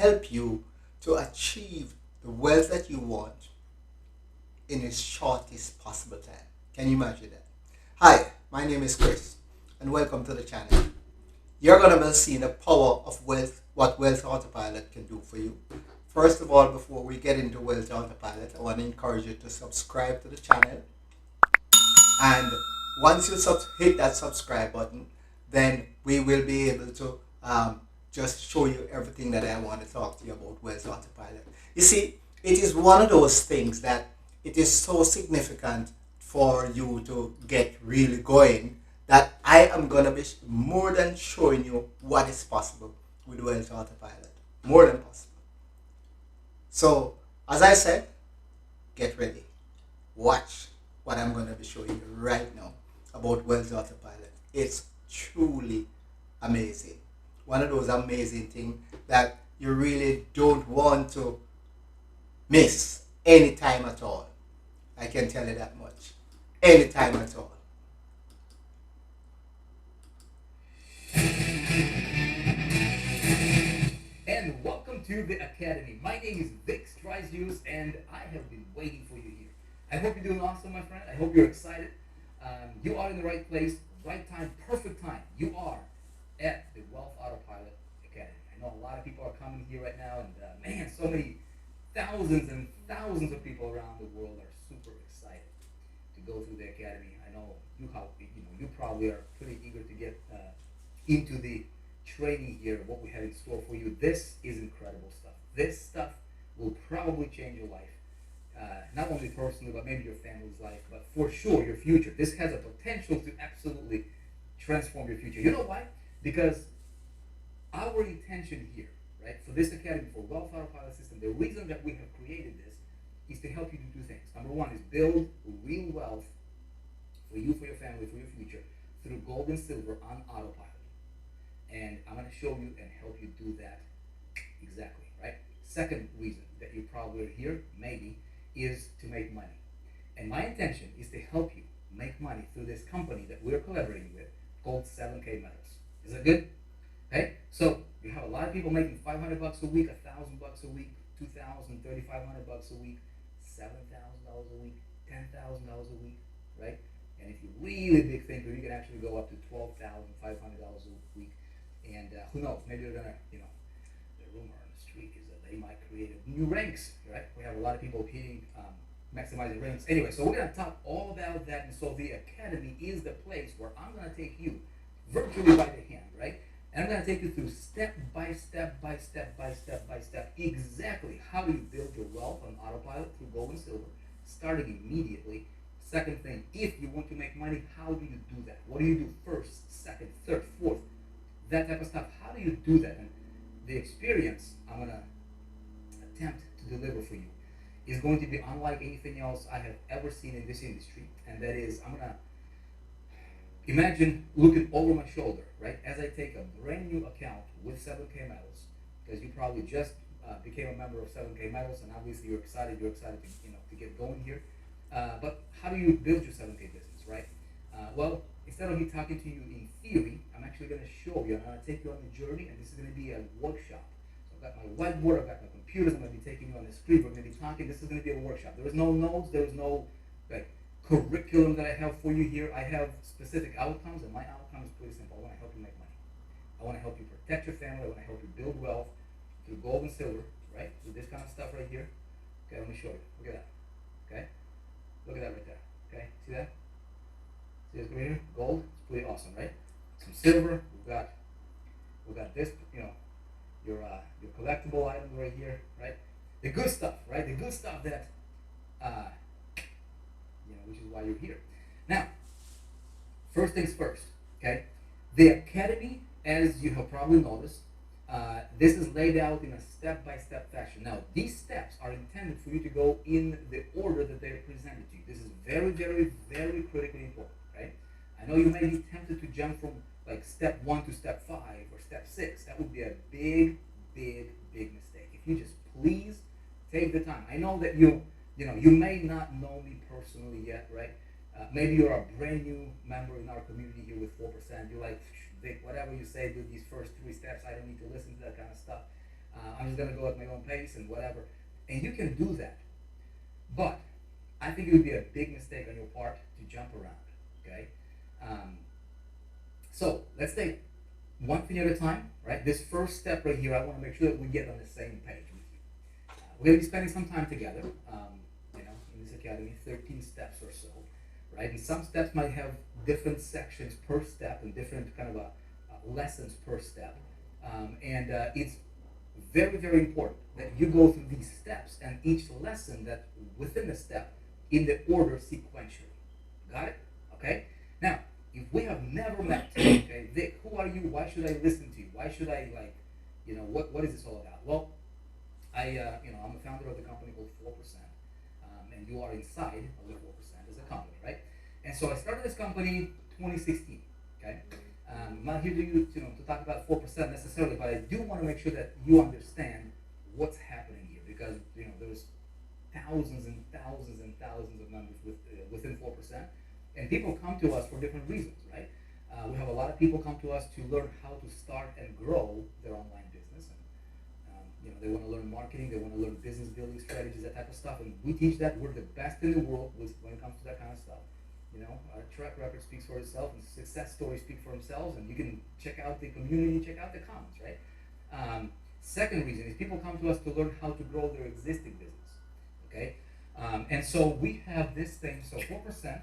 help you to achieve the wealth that you want in the shortest possible time. Can you imagine that? Hi, my name is Chris, and welcome to the channel. You're going to be seeing the power of wealth, what Wealth Autopilot can do for you. First of all, before we get into Wealth Autopilot, I want to encourage you to subscribe to the channel. And once you hit that subscribe button, then we will be able to just show you everything that I want to talk to you about Wealth Autopilot. You see, it is one of those things that it is so significant for you to get really going that I am going to be more than showing you what is possible with Wealth Autopilot. More than possible. So, as I said, get ready. Watch what I'm going to be showing you right now about Wealth Autopilot. It's truly amazing. One of those amazing things that you really don't want to miss any time at all. I can tell you that much. Any time at all. And welcome to the Academy. My name is Vic Strisius, and I have been waiting for you here. I hope you're doing awesome, my friend. I hope you're excited. You are in the right place, right time, perfect time. You are at the Wealth Autopilot Academy. I know a lot of people are coming here right now, and man, so many thousands and thousands of people around the world are super excited to go through the Academy. I know you probably are pretty eager to get into the training here, what we have in store for you. This is incredible stuff. This stuff will probably change your life. Not only personally, but maybe your family's life, but for sure your future. This has a potential to absolutely transform your future. You know why? Because our intention here, right, for this academy, for Wealth Autopilot System, the reason that we have created this is to help you to do things. Number one is build real wealth for you, for your family, for your future, through gold and silver on autopilot. And I'm going to show you and help you do that exactly, right? Second reason that you probably are here, maybe, is to make money. And my intention is to help you make money through this company that we're collaborating with called 7K Metals. Is that good? Okay? So you have a lot of people making $500 a week, $1,000 a week, $2,000, $3,500 a week, $7,000 a week, $10,000 a week, right? And if you're really big thinker, you can actually go up to $12,500 a week. And who knows? Maybe you're gonna, the rumor on the street is that they might create new ranks, right? We have a lot of people hitting, maximizing ranks. Anyway, so we're gonna talk all about that. And so the Academy is the place where I'm gonna take you virtually by the hand, right? And I'm gonna take you through step by step exactly how do you build your wealth on autopilot through gold and silver, starting immediately. Second thing, if you want to make money, how do you do that? What do you do first, second, third, fourth? That type of stuff. How do you do that? And the experience I'm going to attempt to deliver for you is going to be unlike anything else I have ever seen in this industry. And that is, I'm going to imagine looking over my shoulder, right, as I take a brand new account with 7K Metals, because you probably just became a member of 7K Metals, and obviously you're excited to get going here. But how do you build your 7K business, right? Well, instead of me talking to you in theory, I'm actually going to show you. I'm going to take you on the journey, and this is going to be a workshop. So I've got my whiteboard, I've got my computers, I'm going to be taking you on the screen, we're going to be talking. This is going to be a workshop. There is no notes, there is no curriculum that I have for you here. I have specific outcomes, and my outcome is pretty simple. I want to help you make money. I want to help you protect your family. I want to help you build wealth through gold and silver, right? Through this kind of stuff right here. Okay, let me show you. Look at that. Okay? Look at that right there. Okay? See that? See this green here? Gold? It's pretty awesome, right? Some silver. We've got this, your collectible items right here, right? The good stuff, right? The good stuff that which is why you're here. Now, first things first, okay? The Academy, as you have probably noticed, this is laid out in a step-by-step fashion. Now, these steps are intended for you to go in the order that they're presented to you. This is very, very, very critically important, right? I know you may be tempted to jump from step 1 to step 5 or step 6. That would be a big, big, big mistake. If you just please take the time. I know that you may not know me personally yet, right? Maybe you're a brand new member in our community here with 4%. You're like, Vic, whatever you say, do these first 3 steps. I don't need to listen to that kind of stuff. I'm just gonna go at my own pace and whatever. And you can do that, but I think it would be a big mistake on your part to jump around. Okay, um, so let's take one thing at a time. Right, this first step right here, I want to make sure that we get on the same page with you. We're gonna be spending some time together. In this academy, 13 steps or so, right? And some steps might have different sections per step and different kind of lessons per step. It's very, very important that you go through these steps and each lesson that within the step in the order sequentially. Got it? Okay? Now, if we have never met, okay, Vic, who are you? Why should I listen to you? Why should I what is this all about? Well, I'm a founder of the company called 4%, and you are inside of the 4% as a company, right? And so I started this company 2016. Okay, I'm not here to talk about 4% necessarily, but I do want to make sure that you understand what's happening here because there's thousands and thousands and thousands of members within 4%, and people come to us for different reasons, right? We have a lot of people come to us to learn how to start and grow their online business, and they want to learn marketing, they want to learn business building strategies, that type of stuff, and we teach that. We're the best in the world when it comes to that kind of stuff. Our track record speaks for itself, and success stories speak for themselves, and you can check out the community, check out the comments, right? Second reason is people come to us to learn how to grow their existing business, okay? And so we have this thing, so 4%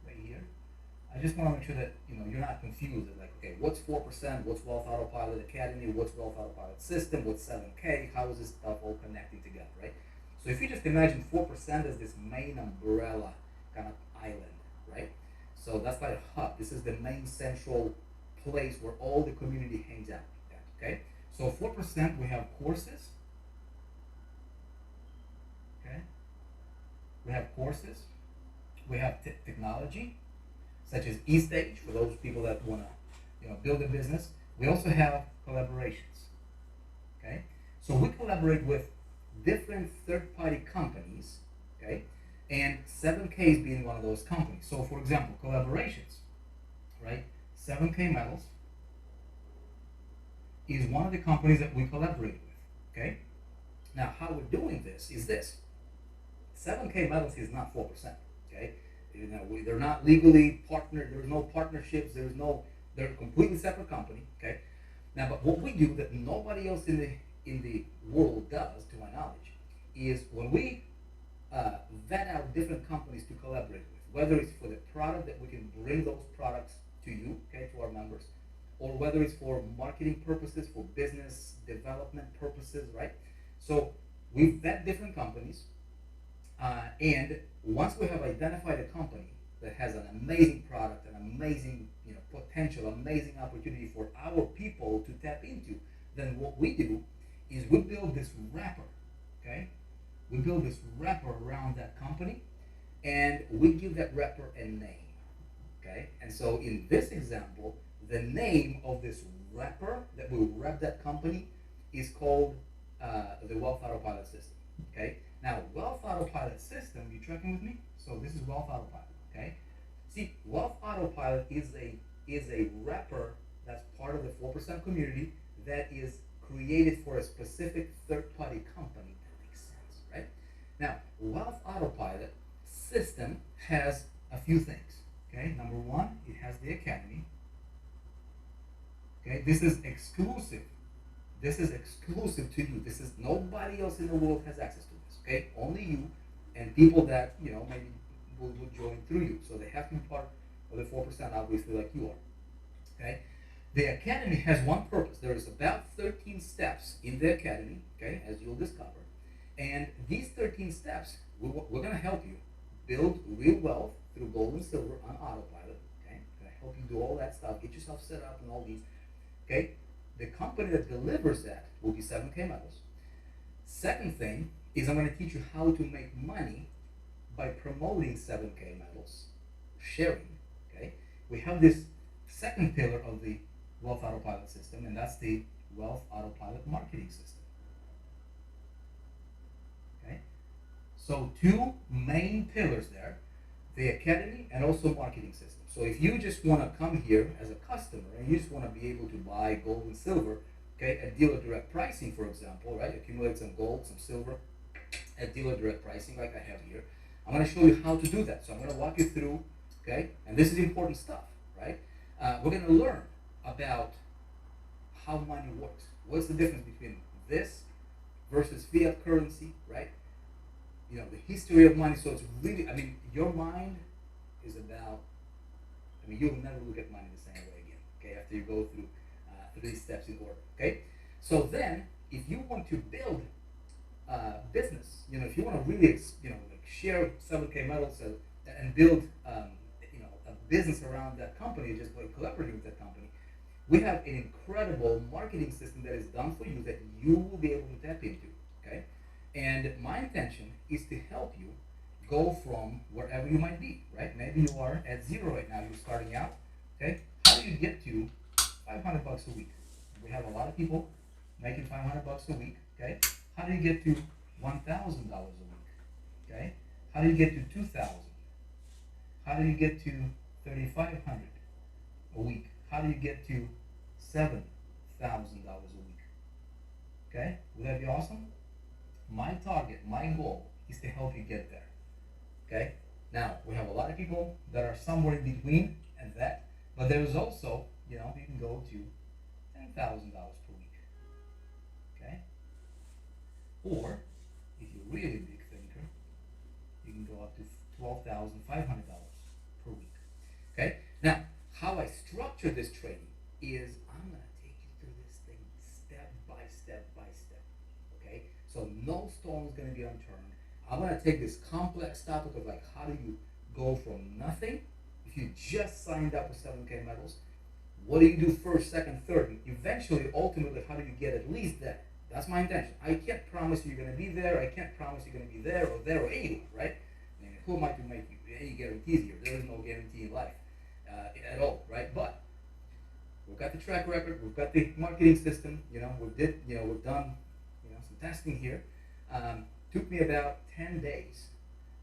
right here. I just want to make sure that you're not confused. Like, okay, what's 4%? What's Wealth Autopilot Academy? What's Wealth Autopilot System? What's 7K? How is this stuff all connecting together, right? So if you just imagine 4% as this main umbrella kind of island, right? So that's like a hub. This is the main central place where all the community hangs out at, okay? So 4%, we have courses, okay? We have courses. We have technology, such as eStage for those people that want to, build a business. We also have collaborations, okay? So we collaborate with different third-party companies, okay? And 7K being one of those companies. So, for example, collaborations, right? 7K Metals is one of the companies that we collaborate with, okay? Now, how we're doing this is this. 7K Metals is not 4%, okay? They're not legally partnered. There's no partnerships. They're a completely separate company, okay? Now, but what we do that nobody else in the world does, to my knowledge, is when we vet out different companies to collaborate with, whether it's for the product that we can bring those products to you, okay, to our members, or whether it's for marketing purposes, for business development purposes, right? So we vet different companies, and once we have identified a company that has an amazing product, an amazing potential, amazing opportunity for our people to tap into, then what we do is we build this wrapper, okay? We build this wrapper around that company, and we give that wrapper a name, okay? And so in this example, the name of this wrapper that will wrap that company is called the Wealth Autopilot System, okay? Now, Wealth Autopilot System, you tracking with me? So this is Wealth Autopilot, okay? See, Wealth Autopilot is a wrapper that's part of the 4% community that is created for a specific third-party company. That makes sense, right? Now, Wealth Autopilot System has a few things, okay? Number one, it has the Academy. Okay, this is exclusive. This is exclusive to you. This is nobody else in the world has access to this. Okay, only you and people that maybe will join through you. So they have to be part of the 4%, obviously, like you are. Okay, the Academy has one purpose. There is about 13 steps in the Academy. Okay, as you'll discover, and these 13 steps, we're going to help you build real wealth through gold and silver on autopilot. Okay, going to help you do all that stuff, get yourself set up and all these. Okay, the company that delivers that will be 7K Metals. Second thing is I'm going to teach you how to make money by promoting 7K Metals, sharing. Okay, we have this second pillar of the Wealth Autopilot System, and that's the Wealth Autopilot Marketing System. Okay, so two main pillars there, the Academy and also marketing system. So if you just want to come here as a customer and you just want to be able to buy gold and silver, Okay, at dealer direct pricing, for example, right? Accumulate some gold, some silver at dealer direct pricing, like I have here. I'm going to show you how to do that. So I'm going to walk you through, okay? And this is important stuff, right? We're going to learn about how money works. What's the difference between this versus fiat currency, right? You know, the history of money. So it's really, I mean, your mind is about, I mean, you'll never look at money the same way again, okay, after you go through these steps in order, okay? So then, if you want to build business, you know, if you want to really, you know, like share 7K metals and build, you know, a business around that company, just by collaborating with that company, we have an incredible marketing system that is done for you that you will be able to tap into, okay? And my intention is to help you go from wherever you might be, right? Maybe you are at zero right now, you're starting out, okay? How do you get to 500 bucks a week? We have a lot of people making 500 bucks a week, okay? How do you get to $1,000 a week, okay? How do you get to 2,000? How do you get to 3,500 a week? How do you get to $7,000 a week? Okay, would that be awesome? My target, my goal is to help you get there. Okay, now we have a lot of people that are somewhere in between and that, but there's also, you know, you can go to $10,000 per week. Okay, or if you're really a big thinker, you can go up to $12,500 per week. Okay, now how I structure this training is I'm going to take you through this thing step by step by step. Okay, so no stone is going to be unturned. I'm going to take this complex topic of like how do you go from nothing if you just signed up with 7K metals. What do you do first, second, third, and eventually, ultimately, how do you get at least there? That's my intention. I can't promise you're going to be there. I can't promise you're going to be there or anywhere, right? I mean, who am I to make you any guarantees here? There is no guarantee in life at all, right? But we've got the track record. We've got the marketing system. You know, we've done, you know, some testing here. Took me about 10 days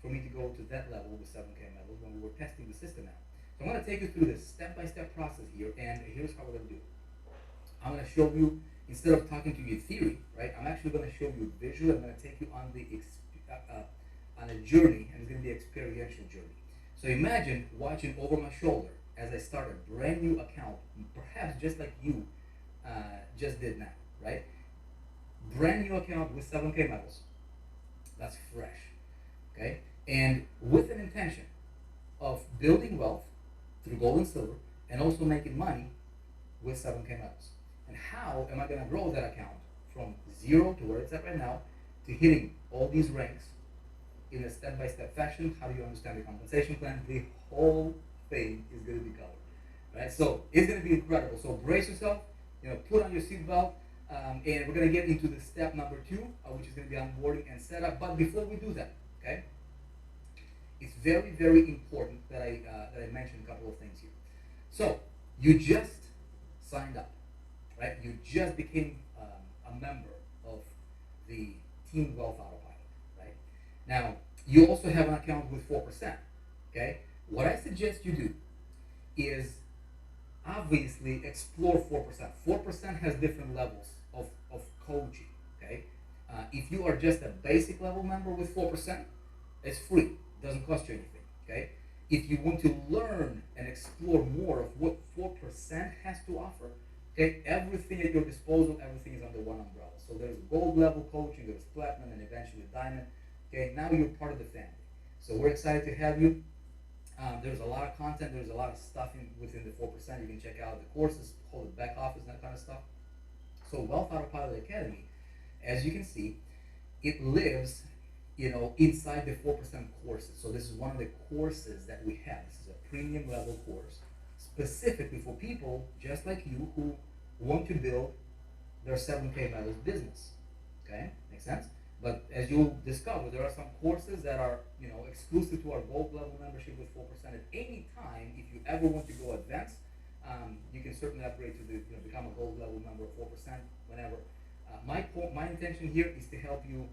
for me to go to that level with 7K metals when we were testing the system out. So I'm going to take you through this step-by-step process here, and here's how we're going to do it. I'm going to show you, instead of talking to you in theory, right, I'm actually going to show you visually. I'm going to take you on on a journey, and it's going to be an experiential journey. So imagine watching over my shoulder as I start a brand new account, perhaps just like you just did now, right? Brand new account with 7K metals. That's fresh, okay? And with an intention of building wealth through gold and silver, and also making money with 7K metals. And how am I going to grow that account from zero to where it's at right now to hitting all these ranks in a step-by-step fashion? How do you understand the compensation plan? The whole thing is going to be covered, right? So it's going to be incredible. So brace yourself, you know, put on your seatbelt, and we're going to get into the step number 2, which is going to be onboarding and setup. But before we do that, okay, it's very, very important that I mention a couple of things here. So you just signed up, right? You just became a member of the Team Wealth Autopilot, right? Now you also have an account with 4%. Okay, what I suggest you do is obviously explore 4%. 4% has different levels of coaching. Okay, if you are just a basic level member with 4%, it's free. Doesn't cost you anything. Okay, if you want to learn and explore more of what 4% has to offer, okay, everything at your disposal, everything is under one umbrella. So there's gold level coaching, there's platinum, and eventually diamond. Okay, now you're part of the family. So we're excited to have you. There's a lot of content. There's a lot of stuff within the 4%. You can check out the courses, whole back office, and that kind of stuff. So Wealth Autopilot Academy, as you can see, it lives, you know, inside the 4% courses. So this is one of the courses that we have. This is a premium level course specifically for people just like you who want to build their 7K metals business. Okay, makes sense? But as you'll discover, there are some courses that are, you know, exclusive to our gold level membership with 4%. At any time, if you ever want to go advanced, you can certainly upgrade to become a gold level member of 4% whenever. My intention here is to help you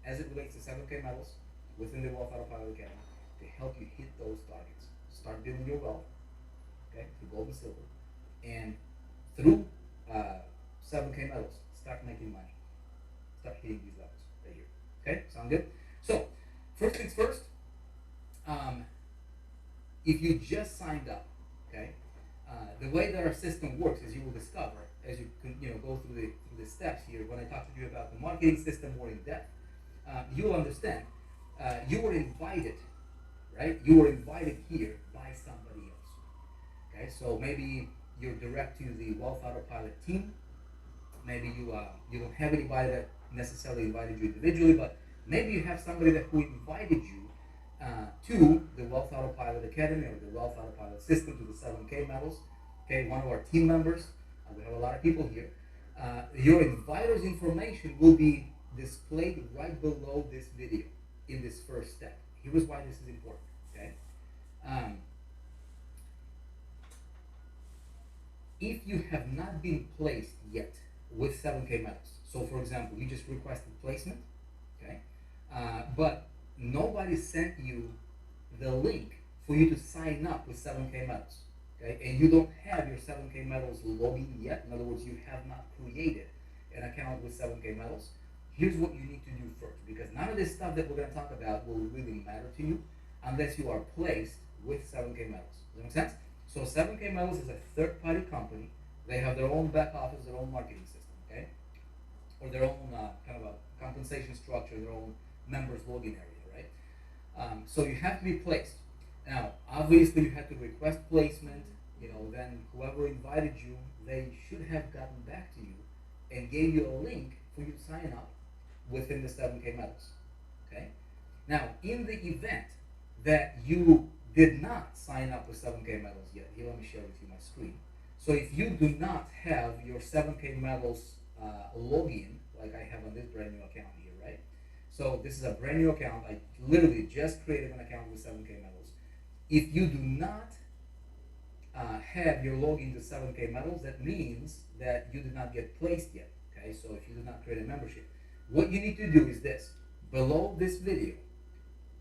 as it relates to 7K metals within the Wealth Autopilot Academy to help you hit those targets. Start building your wealth, okay, through gold and silver, and through 7K medals. Start making money. Start hitting these levels right here. Okay, sound good? So, first things first. Um, if you just signed up, okay, the way that our system works, as you will discover as you go through the steps here. When I talk to you about the marketing system more in depth, you will understand. You were invited, right? You were invited here by somebody else. Okay, so maybe you're direct to the Wealth Autopilot team. Maybe you don't have anybody that necessarily invited you individually, but maybe you have somebody that who invited you to the Wealth Autopilot Academy or the Wealth Autopilot system, to the 7K medals. Okay, one of our team members. We have a lot of people here. Your inviter's information will be displayed right below this video in this first step. Here's why this is important. Okay. Um, if you have not been placed yet with 7K medals, so for example, you just requested placement, okay, but nobody sent you the link for you to sign up with 7K medals, okay, and you don't have your 7K medals login yet, in other words, you have not created an account with 7K medals, here's what you need to do first, because none of this stuff that we're going to talk about will really matter to you unless you are placed with 7K medals. Does that make sense? So 7K Metals is a third-party company. They have their own back office, their own marketing system, okay, or their own kind of a compensation structure, their own members login area, right? So you have to be placed. Now, obviously, you have to request placement. Then whoever invited you, they should have gotten back to you and gave you a link for you to sign up within the 7K Metals, okay? Now, in the event that you did not sign up with 7K medals yet. Here, let me share with you my screen. So if you do not have your 7K medals login, like I have on this brand new account here, right? So this is a brand new account. I literally just created an account with 7K medals. If you do not have your login to 7K medals, that means that you did not get placed yet. Okay, so if you did not create a membership, what you need to do is this. Below this video,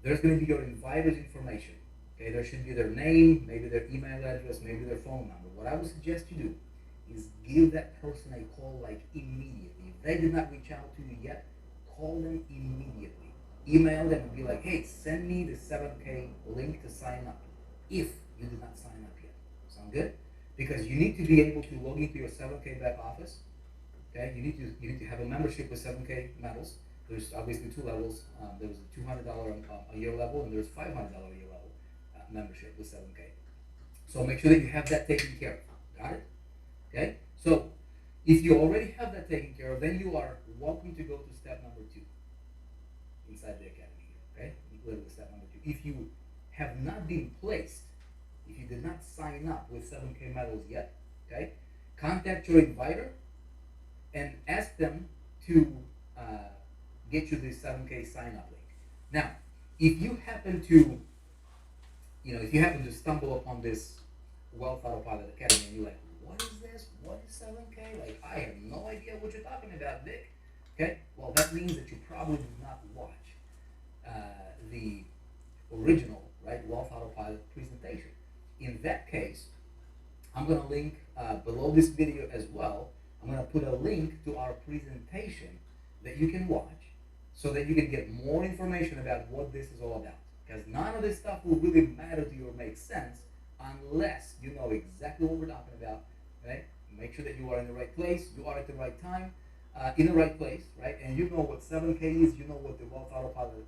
there's going to be your inviter's information. Okay, there should be their name, maybe their email address, maybe their phone number. What I would suggest you do is give that person a call like immediately. If they did not reach out to you yet, call them immediately. Email them and be like, hey, send me the 7K link to sign up if you did not sign up yet. Sound good? Because you need to be able to log into your 7K back office. Okay, you need to have a membership with 7K medals. There's obviously two levels. There's a $200 a year level and there's $500 a year level membership with 7K. So make sure that you have that taken care of. Got it? Okay? So if you already have that taken care of, then you are welcome to go to step number 2 inside the academy here. Okay? Literally step number 2. If you have not been placed, if you did not sign up with 7K medals yet, okay, contact your inviter and ask them to get you the 7K sign up link. Now, if you happen to stumble upon this Wealth Autopilot Academy and you're like, what is this? What is 7K? Like, I have no idea what you're talking about, Vic. Okay? Well, that means that you probably did not watch the original, right, Wealth Autopilot presentation. In that case, I'm going to link below this video as well. I'm going to put a link to our presentation that you can watch so that you can get more information about what this is all about. Because none of this stuff will really matter to you or make sense unless you know exactly what we're talking about. Right? Make sure that you are in the right place, you are at the right time, in the right place, right? And you know what 7K is, you know what the Wealth Autopilot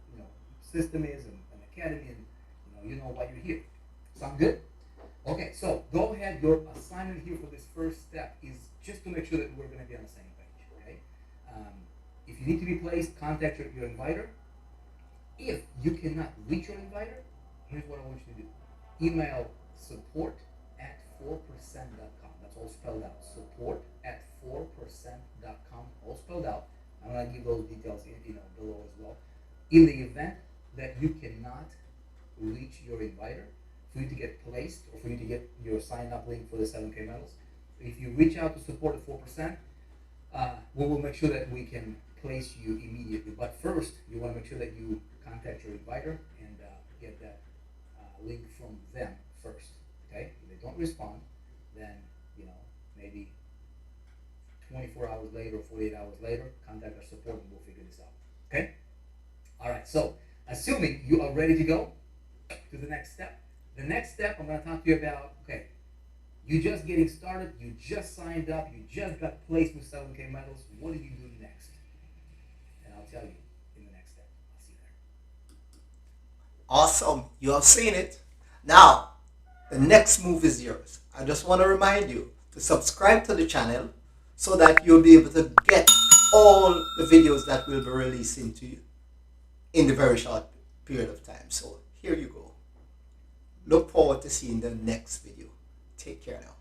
system is, and academy, and you know why you're here. Sound good? Okay, so go ahead. Your assignment here for this first step is just to make sure that we're going to be on the same page. Okay. If you need to be placed, contact your inviter. If you cannot reach your inviter, here's what I want you to do. Email support@4%.com. That's all spelled out. Support@4%.com. All spelled out. I'm going to give those details below as well. In the event that you cannot reach your inviter, for you to get placed or for you to get your sign-up link for the 7K medals, if you reach out to support at 4%, we will make sure that we can place you immediately. But first, you want to make sure that you contact your inviter and get that link from them first. Okay? If they don't respond, then maybe 24 hours later or 48 hours later, contact our support and we'll figure this out. Okay? All right, so assuming you are ready to go to the next step, the next step I'm going to talk to you about, okay, you just getting started, you just signed up, you just got placed with 7K medals. What do you do next? And I'll tell you in the next step. I'll see you there. Awesome. You have seen it. Now, the next move is yours. I just want to remind you to subscribe to the channel so that you'll be able to get all the videos that we'll be releasing to you in the very short period of time. So here you go. Look forward to seeing the next video. Take care now.